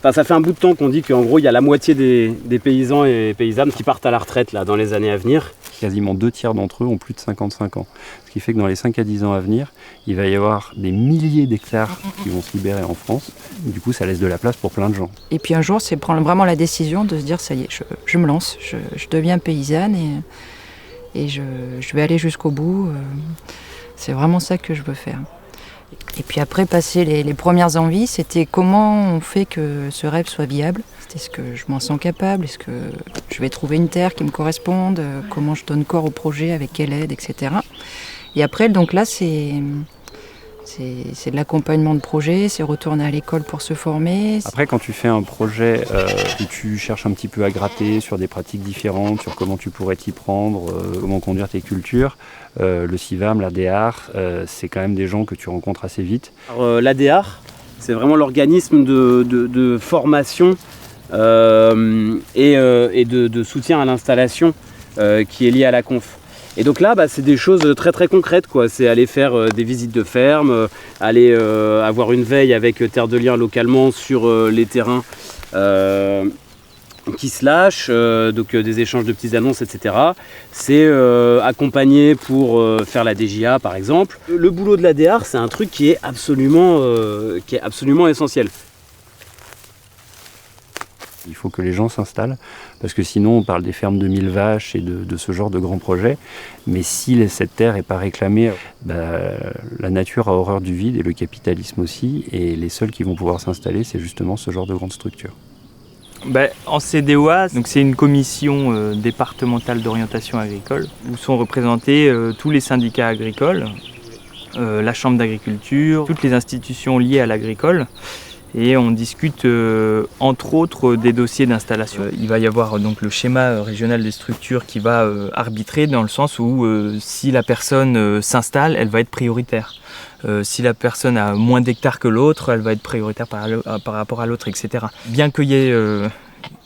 Enfin, ça fait un bout de temps qu'on dit qu'en gros, il y a la moitié des paysans et paysannes qui partent à la retraite là, dans les années à venir. Quasiment 2/3 d'entre eux ont plus de 55 ans. Ce qui fait que dans les 5 à 10 ans à venir, il va y avoir des milliers d'hectares qui vont se libérer en France. Du coup, ça laisse de la place pour plein de gens. Et puis un jour, c'est prendre vraiment la décision de se dire, ça y est, je me lance, je deviens paysanne et je vais aller jusqu'au bout. C'est vraiment ça que je veux faire. Et puis après, passer les premières envies, c'était comment on fait que ce rêve soit viable. Est-ce que je m'en sens capable? Est-ce que je vais trouver une terre qui me corresponde? Comment je donne corps au projet? Avec quelle aide? Etc. Et après, donc là, c'est de l'accompagnement de projet, c'est retourner à l'école pour se former. Après, quand tu fais un projet où tu cherches un petit peu à gratter sur des pratiques différentes, sur comment tu pourrais t'y prendre, comment conduire tes cultures, le CIVAM, l'ADAR, c'est quand même des gens que tu rencontres assez vite. L'ADAR, c'est vraiment l'organisme de formation et de soutien à l'installation qui est lié à la conf. Et donc là, c'est des choses très très concrètes, quoi. C'est aller faire des visites de ferme, aller avoir une veille avec Terre de Liens localement sur les terrains qui se lâchent, donc des échanges de petites annonces, etc. C'est accompagner pour faire la DJA, par exemple. Le boulot de l'ADAR, c'est un truc qui est absolument essentiel. Il faut que les gens s'installent, parce que sinon on parle des fermes de 1000 vaches et de ce genre de grands projets. Mais si cette terre n'est pas réclamée, la nature a horreur du vide et le capitalisme aussi. Et les seuls qui vont pouvoir s'installer, c'est justement ce genre de grandes structures. En CDOA, donc c'est une commission départementale d'orientation agricole, où sont représentés tous les syndicats agricoles, la chambre d'agriculture, toutes les institutions liées à l'agricole. Et on discute entre autres des dossiers d'installation. Il va y avoir donc le schéma régional des structures qui va arbitrer dans le sens où si la personne s'installe, elle va être prioritaire. Si la personne a moins d'hectares que l'autre, elle va être prioritaire par rapport à l'autre, etc. Bien qu'il y ait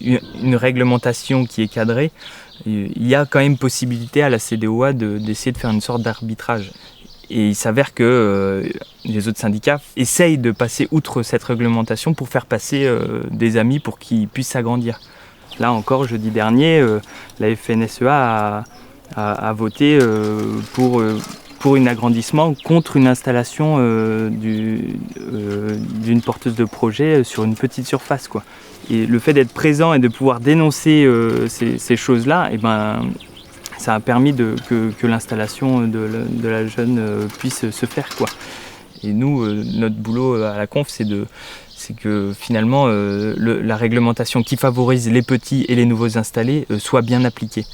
une réglementation qui est cadrée, il y a quand même possibilité à la CDOA d'essayer de faire une sorte d'arbitrage. Et il s'avère que les autres syndicats essayent de passer outre cette réglementation pour faire passer des amis pour qu'ils puissent s'agrandir. Là encore, jeudi dernier, la FNSEA a voté pour un agrandissement contre une installation d'une porteuse de projet sur une petite surface, quoi. Et le fait d'être présent et de pouvoir dénoncer ces choses-là, ça a permis que l'installation de la jeune puisse se faire, quoi. Et nous, notre boulot à la conf, c'est que finalement la réglementation qui favorise les petits et les nouveaux installés soit bien appliquée.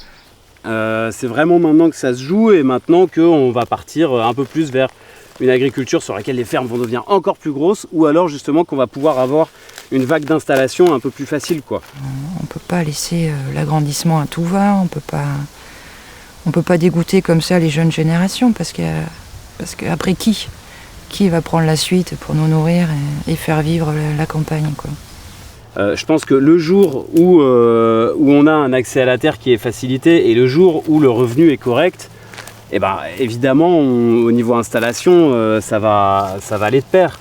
C'est vraiment maintenant que ça se joue et maintenant qu'on va partir un peu plus vers une agriculture sur laquelle les fermes vont devenir encore plus grosses, ou alors justement qu'on va pouvoir avoir une vague d'installation un peu plus facile, quoi. On ne peut pas laisser l'agrandissement à tout va, on peut pas dégoûter comme ça les jeunes générations, parce qu'après qui va prendre la suite pour nous nourrir et faire vivre la campagne, quoi. Je pense que le jour où on a un accès à la terre qui est facilité et le jour où le revenu est correct, évidemment au niveau installation ça va aller de pair.